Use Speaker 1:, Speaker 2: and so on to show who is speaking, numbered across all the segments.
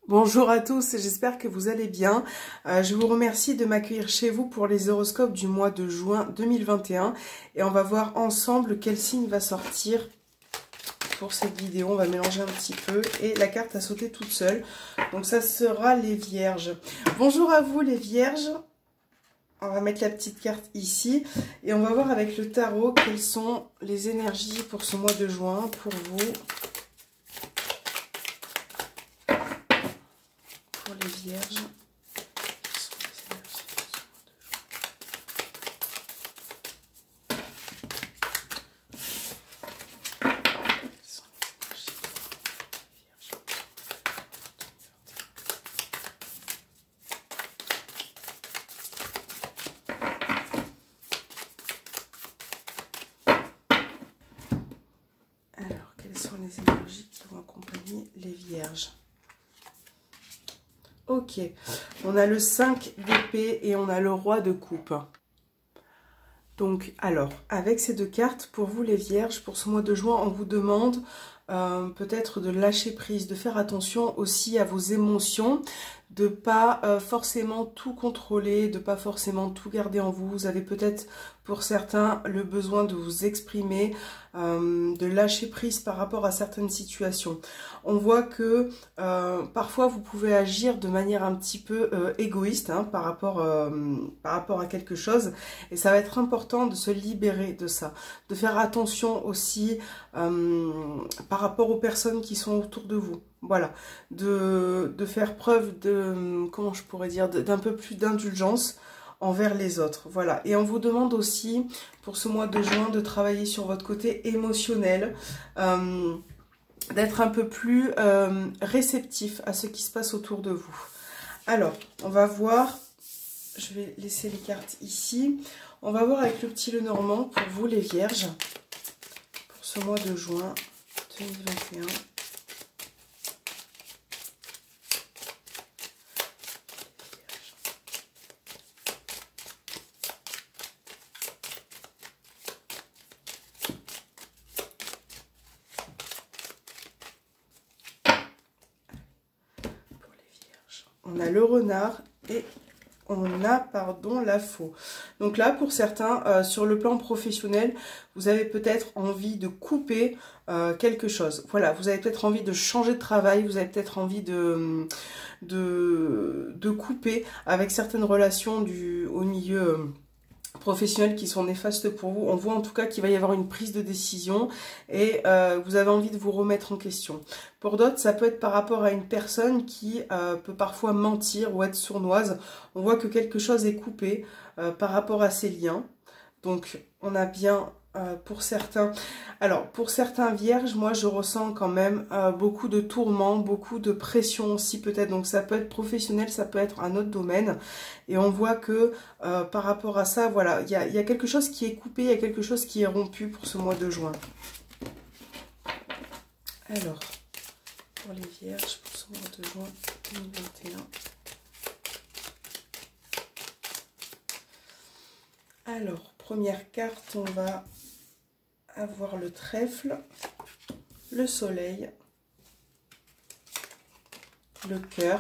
Speaker 1: Bonjour à tous, j'espère que vous allez bien. Je vous remercie de m'accueillir chez vous pour les horoscopes du mois de juin 2021. Et on va voir ensemble quel signe va sortir pour cette vidéo. On va mélanger un petit peu et la carte a sauté toute seule. Donc ça sera les vierges. Bonjour à vous les vierges. On va mettre la petite carte ici. Et on va voir avec le tarot quelles sont les énergies pour ce mois de juin pour vous. Pour les vierges. Alors, quelles sont les énergies qui vont accompagner les vierges? Ok, on a le 5 d'épée et on a le roi de coupe. Donc, alors, avec ces deux cartes, pour vous les vierges, pour ce mois de juin, on vous demande peut-être de lâcher prise, de faire attention aussi à vos émotions, de pas forcément tout contrôler, de pas forcément tout garder en vous. Vous avez peut-être pour certains le besoin de vous exprimer, de lâcher prise par rapport à certaines situations. On voit que parfois vous pouvez agir de manière un petit peu égoïste hein, par rapport à quelque chose, et ça va être important de se libérer de ça, de faire attention aussi par rapport aux personnes qui sont autour de vous. Voilà, de faire preuve de, comment je pourrais dire, d'un peu plus d'indulgence envers les autres. Voilà, et on vous demande aussi, pour ce mois de juin, de travailler sur votre côté émotionnel, d'être un peu plus réceptif à ce qui se passe autour de vous. Alors, on va voir, je vais laisser les cartes ici, on va voir avec le petit Lenormand pour vous les vierges, pour ce mois de juin 2021. On a le renard et on a, pardon, la faux. Donc là, pour certains, sur le plan professionnel, vous avez peut-être envie de couper quelque chose. Voilà, vous avez peut-être envie de changer de travail, vous avez peut-être envie de couper avec certaines relations au milieu professionnels qui sont néfastes pour vous. On voit en tout cas qu'il va y avoir une prise de décision et vous avez envie de vous remettre en question. Pour d'autres, ça peut être par rapport à une personne qui peut parfois mentir ou être sournoise. On voit que quelque chose est coupé par rapport à ces liens. Donc, on a bien pour certains... Alors, pour certains vierges, moi, je ressens quand même beaucoup de tourments, beaucoup de pression aussi peut-être. Donc, ça peut être professionnel, ça peut être un autre domaine. Et on voit que par rapport à ça, voilà, il y a quelque chose qui est coupé, il y a quelque chose qui est rompu pour ce mois de juin. Alors, pour les vierges, pour ce mois de juin 2021. Alors, première carte, on va avoir le trèfle, le soleil, le cœur.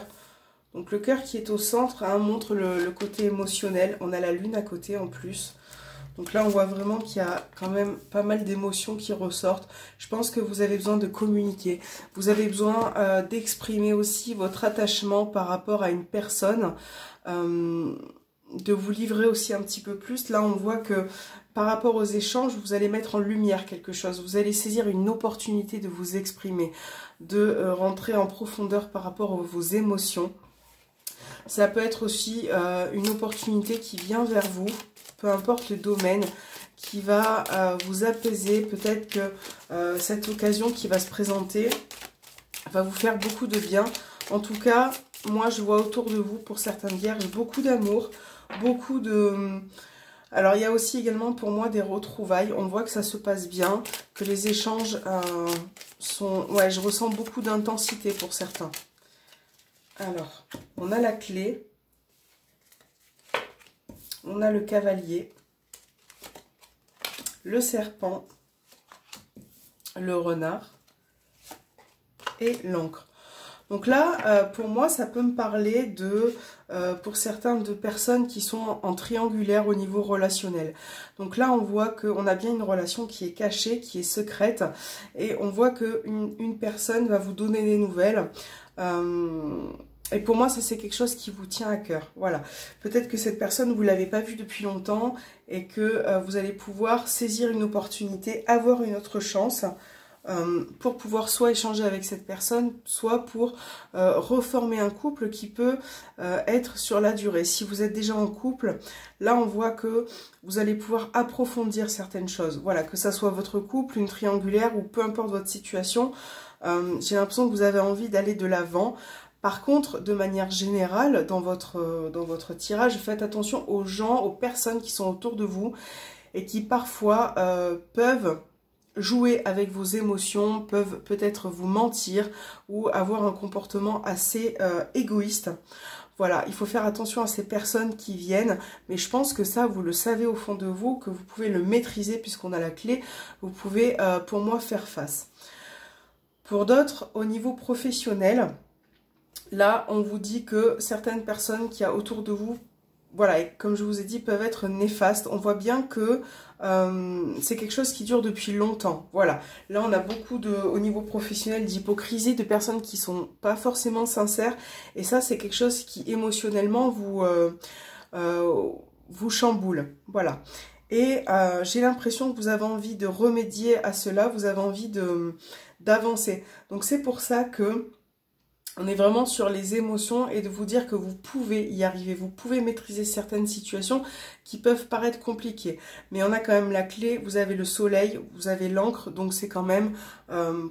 Speaker 1: Donc le cœur qui est au centre hein, montre le côté émotionnel. On a la lune à côté en plus. Donc là on voit vraiment qu'il y a quand même pas mal d'émotions qui ressortent. Je pense que vous avez besoin de communiquer. Vous avez besoin d'exprimer aussi votre attachement par rapport à une personne. De vous livrer aussi un petit peu plus. Là on voit que par rapport aux échanges, vous allez mettre en lumière quelque chose. Vous allez saisir une opportunité de vous exprimer, de rentrer en profondeur par rapport à vos émotions. Ça peut être aussi une opportunité qui vient vers vous, peu importe le domaine, qui va vous apaiser. Peut-être que cette occasion qui va se présenter va vous faire beaucoup de bien. En tout cas, moi je vois autour de vous, pour certaines vierges, beaucoup d'amour, beaucoup de... Alors, il y a aussi également pour moi des retrouvailles. On voit que ça se passe bien, que les échanges sont... Ouais, je ressens beaucoup d'intensité pour certains. Alors, on a la clé. On a le cavalier. Le serpent. Le renard. Et l'encre. Donc là, pour moi, ça peut me parler de, pour certaines de personnes qui sont en triangulaire au niveau relationnel. Donc là, on voit qu'on a bien une relation qui est cachée, qui est secrète, et on voit qu'une personne va vous donner des nouvelles. Et pour moi, ça c'est quelque chose qui vous tient à cœur. Voilà. Peut-être que cette personne, vous ne l'avez pas vue depuis longtemps et que vous allez pouvoir saisir une opportunité, avoir une autre chance pour pouvoir soit échanger avec cette personne, soit pour reformer un couple qui peut être sur la durée. Si vous êtes déjà en couple, là on voit que vous allez pouvoir approfondir certaines choses. Voilà, que ça soit votre couple, une triangulaire ou peu importe votre situation, j'ai l'impression que vous avez envie d'aller de l'avant. Par contre, de manière générale, dans votre tirage, faites attention aux gens, aux personnes qui sont autour de vous et qui parfois peuvent jouer avec vos émotions, peuvent peut-être vous mentir ou avoir un comportement assez égoïste. Voilà, il faut faire attention à ces personnes qui viennent, mais je pense que ça, vous le savez au fond de vous, que vous pouvez le maîtriser puisqu'on a la clé, vous pouvez, pour moi, faire face. Pour d'autres, au niveau professionnel, là, on vous dit que certaines personnes qu'il y a autour de vous, voilà, et comme je vous ai dit, peuvent être néfastes. On voit bien que c'est quelque chose qui dure depuis longtemps. Voilà, là on a beaucoup au niveau professionnel d'hypocrisie, de personnes qui sont pas forcément sincères. Et ça, c'est quelque chose qui émotionnellement vous chamboule. Voilà. Et j'ai l'impression que vous avez envie de remédier à cela, vous avez envie d'avancer. Donc c'est pour ça que on est vraiment sur les émotions et de vous dire que vous pouvez y arriver. Vous pouvez maîtriser certaines situations qui peuvent paraître compliquées. Mais on a quand même la clé, vous avez le soleil, vous avez l'encre. Donc c'est quand même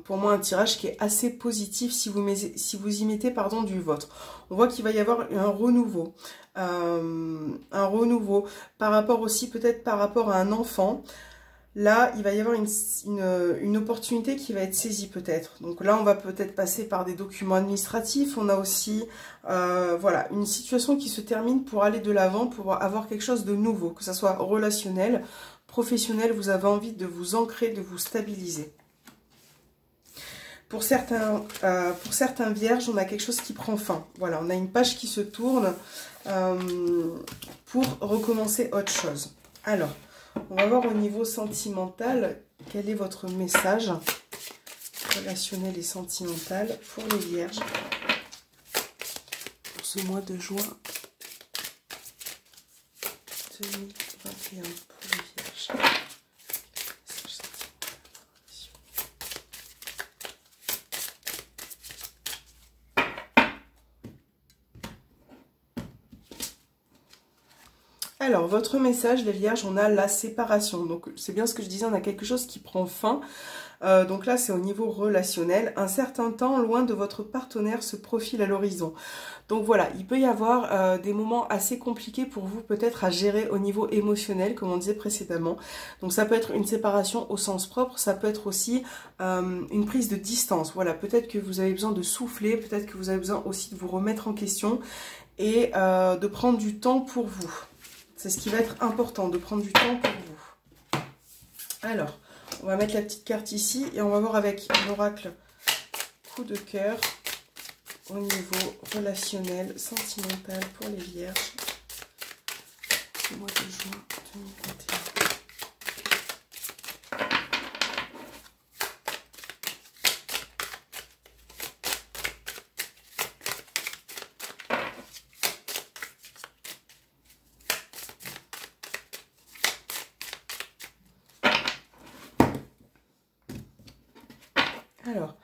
Speaker 1: pour moi un tirage qui est assez positif si vous y mettez du vôtre. On voit qu'il va y avoir un renouveau. Un renouveau par rapport aussi peut-être par rapport à un enfant. Là, il va y avoir une opportunité qui va être saisie peut-être. Donc là, on va peut-être passer par des documents administratifs. On a aussi voilà, une situation qui se termine pour aller de l'avant, pour avoir quelque chose de nouveau. Que ce soit relationnel, professionnel, vous avez envie de vous ancrer, de vous stabiliser. Pour certains vierges, on a quelque chose qui prend fin. Voilà, on a une page qui se tourne pour recommencer autre chose. Alors, on va voir au niveau sentimental, quel est votre message relationnel et sentimental pour les vierges pour ce mois de juin 2021 pour les vierges. Alors, votre message, les vierges, on a la séparation. Donc, c'est bien ce que je disais, on a quelque chose qui prend fin. Donc là, c'est au niveau relationnel. Un certain temps, loin de votre partenaire, se profile à l'horizon. Donc voilà, il peut y avoir des moments assez compliqués pour vous, peut-être à gérer au niveau émotionnel, comme on disait précédemment. Donc ça peut être une séparation au sens propre, ça peut être aussi une prise de distance. Voilà, peut-être que vous avez besoin de souffler, peut-être que vous avez besoin aussi de vous remettre en question et de prendre du temps pour vous. C'est ce qui va être important, de prendre du temps pour vous. Alors, on va mettre la petite carte ici et on va voir avec l'oracle coup de cœur au niveau relationnel, sentimental pour les vierges. Le mois de juin 2021. Alors,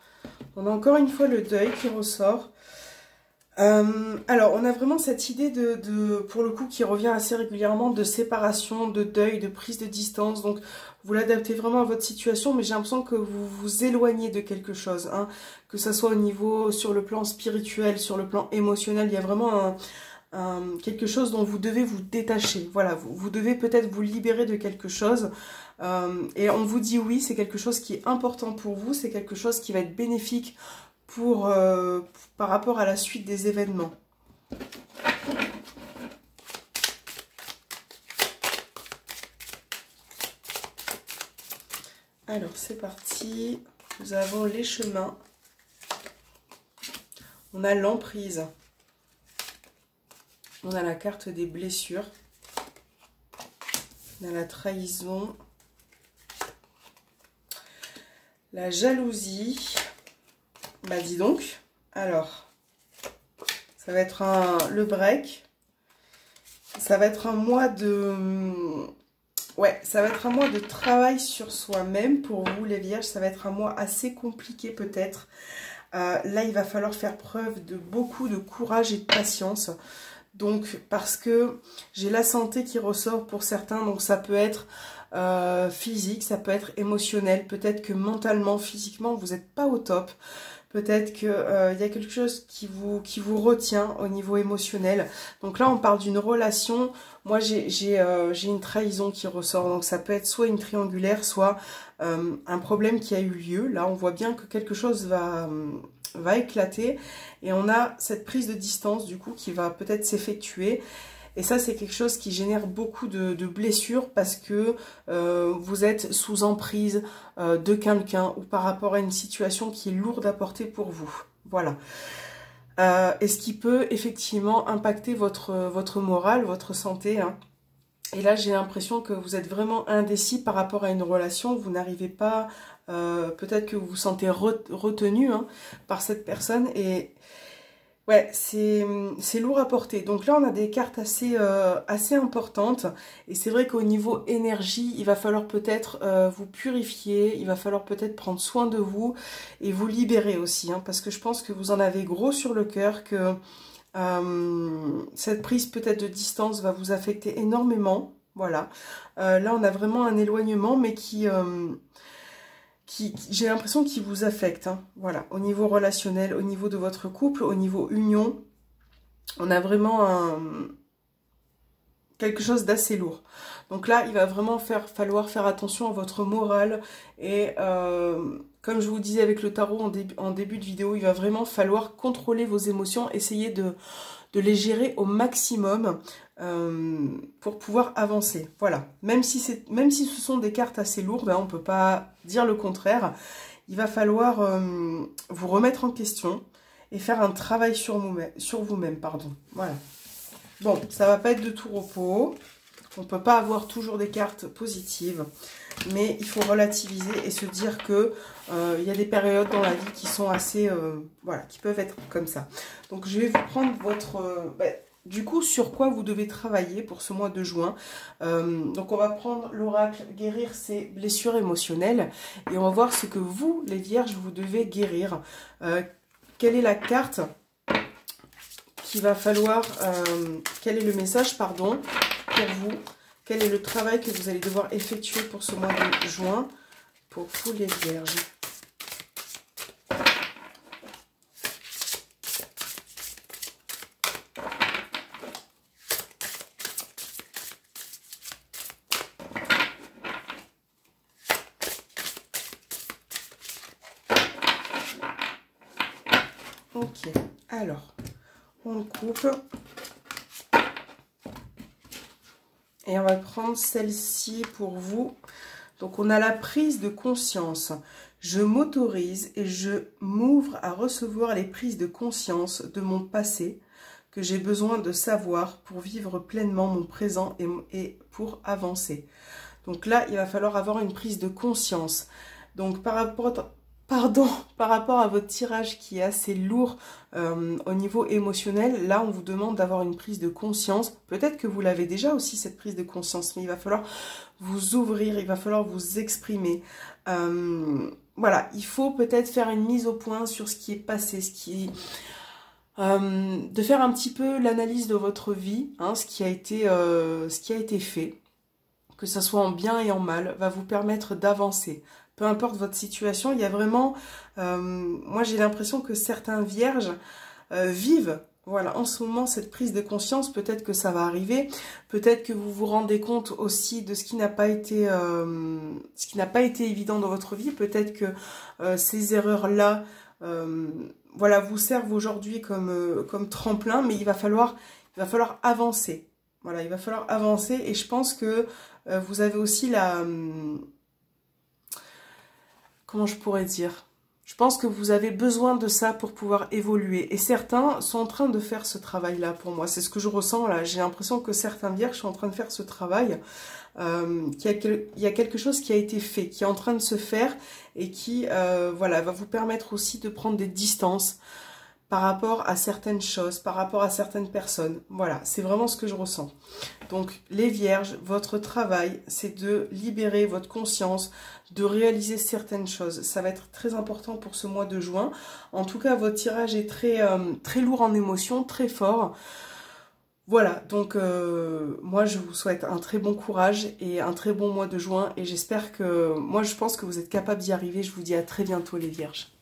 Speaker 1: on a encore une fois le deuil qui ressort. Alors, on a vraiment cette idée pour le coup, qui revient assez régulièrement, de séparation, de deuil, de prise de distance. Donc, vous l'adaptez vraiment à votre situation, mais j'ai l'impression que vous vous éloignez de quelque chose. Hein, que ça soit au niveau, sur le plan spirituel, sur le plan émotionnel, il y a vraiment quelque chose dont vous devez vous détacher. Voilà, vous devez peut-être vous libérer de quelque chose. Et on vous dit oui, c'est quelque chose qui est important pour vous, c'est quelque chose qui va être bénéfique par rapport à la suite des événements. Alors c'est parti, nous avons les chemins. On a l'emprise. On a la carte des blessures. On a la trahison. La jalousie. Bah dis donc. Alors, ça va être le break. Ça va être un mois de... Ouais, ça va être un mois de travail sur soi-même pour vous les vierges. Ça va être un mois assez compliqué peut-être. Là, il va falloir faire preuve de beaucoup de courage et de patience. Donc, parce que j'ai la santé qui ressort pour certains. Donc, ça peut être physique, ça peut être émotionnel. Peut-être que mentalement, physiquement, vous n'êtes pas au top. Peut-être qu'il y a quelque chose qui vous retient au niveau émotionnel. Donc là, on parle d'une relation. Moi, j'ai une trahison qui ressort. Donc ça peut être soit une triangulaire, soit un problème qui a eu lieu. Là, on voit bien que quelque chose va éclater. Et on a cette prise de distance, du coup, qui va peut-être s'effectuer. Et ça, c'est quelque chose qui génère beaucoup de blessures parce que vous êtes sous emprise de quelqu'un ou par rapport à une situation qui est lourde à porter pour vous. Voilà. Et ce qui peut effectivement impacter votre morale, votre santé. Hein. Et là, j'ai l'impression que vous êtes vraiment indécis par rapport à une relation. Vous n'arrivez pas, peut-être que vous vous sentez retenu hein, par cette personne. Et ouais, c'est lourd à porter. Donc là, on a des cartes assez importantes. Et c'est vrai qu'au niveau énergie, il va falloir peut-être vous purifier. Il va falloir peut-être prendre soin de vous et vous libérer aussi. Hein, parce que je pense que vous en avez gros sur le cœur, que cette prise peut-être de distance va vous affecter énormément. Voilà. Là, on a vraiment un éloignement, mais qui j'ai l'impression qu'il vous affecte, hein. Voilà, au niveau relationnel, au niveau de votre couple, au niveau union, on a vraiment quelque chose d'assez lourd. Donc là, il va vraiment falloir faire attention à votre morale et comme je vous disais avec le tarot en début de vidéo, il va vraiment falloir contrôler vos émotions, essayer de les gérer au maximum pour pouvoir avancer. Voilà. Même si ce sont des cartes assez lourdes, hein, on ne peut pas dire le contraire. Il va falloir vous remettre en question et faire un travail sur vous-même. Voilà. Bon, ça va pas être de tout repos. On ne peut pas avoir toujours des cartes positives. Mais il faut relativiser et se dire que il y a des périodes dans la vie qui sont assez... voilà, qui peuvent être comme ça. Donc, je vais vous prendre votre... du coup, sur quoi vous devez travailler pour ce mois de juin. Donc, on va prendre l'oracle « Guérir ses blessures émotionnelles ». Et on va voir ce que vous, les vierges, vous devez guérir. Quelle est la carte qu'il va falloir... quel est le message, pardon, pour vous? Quel est le travail que vous allez devoir effectuer pour ce mois de juin pour vous les vierges? Ok, alors, on le coupe. Et on va prendre celle-ci pour vous. Donc, on a la prise de conscience. Je m'autorise et je m'ouvre à recevoir les prises de conscience de mon passé que j'ai besoin de savoir pour vivre pleinement mon présent et pour avancer. Donc là, il va falloir avoir une prise de conscience. Donc, par rapport à votre tirage qui est assez lourd au niveau émotionnel, là on vous demande d'avoir une prise de conscience. Peut-être que vous l'avez déjà aussi cette prise de conscience, mais il va falloir vous ouvrir, il va falloir vous exprimer. Voilà, il faut peut-être faire une mise au point sur ce qui est passé, de faire un petit peu l'analyse de votre vie, hein, ce qui a été fait, que ce soit en bien et en mal, va vous permettre d'avancer. Peu importe votre situation, il y a vraiment... moi, j'ai l'impression que certains vierges vivent, voilà, en ce moment, cette prise de conscience. Peut-être que ça va arriver. Peut-être que vous vous rendez compte aussi de ce qui n'a pas été évident dans votre vie. Peut-être que ces erreurs-là, voilà, vous servent aujourd'hui comme tremplin. Mais il va falloir avancer. Voilà, il va falloir avancer. Et je pense que vous avez aussi la... comment je pourrais dire, Je pense que vous avez besoin de ça pour pouvoir évoluer. Et certains sont en train de faire ce travail-là pour moi. C'est ce que je ressens là. J'ai l'impression que certains vierges sont en train de faire ce travail. Il y a quelque chose qui a été fait, qui est en train de se faire et qui voilà, va vous permettre aussi de prendre des distances par rapport à certaines choses, par rapport à certaines personnes. Voilà, c'est vraiment ce que je ressens. Donc, les vierges, votre travail, c'est de libérer votre conscience, de réaliser certaines choses. Ça va être très important pour ce mois de juin. En tout cas, votre tirage est très lourd en émotions, très fort. Voilà, donc moi je vous souhaite un très bon courage et un très bon mois de juin. Et j'espère que, moi je pense que vous êtes capable d'y arriver. Je vous dis à très bientôt les vierges.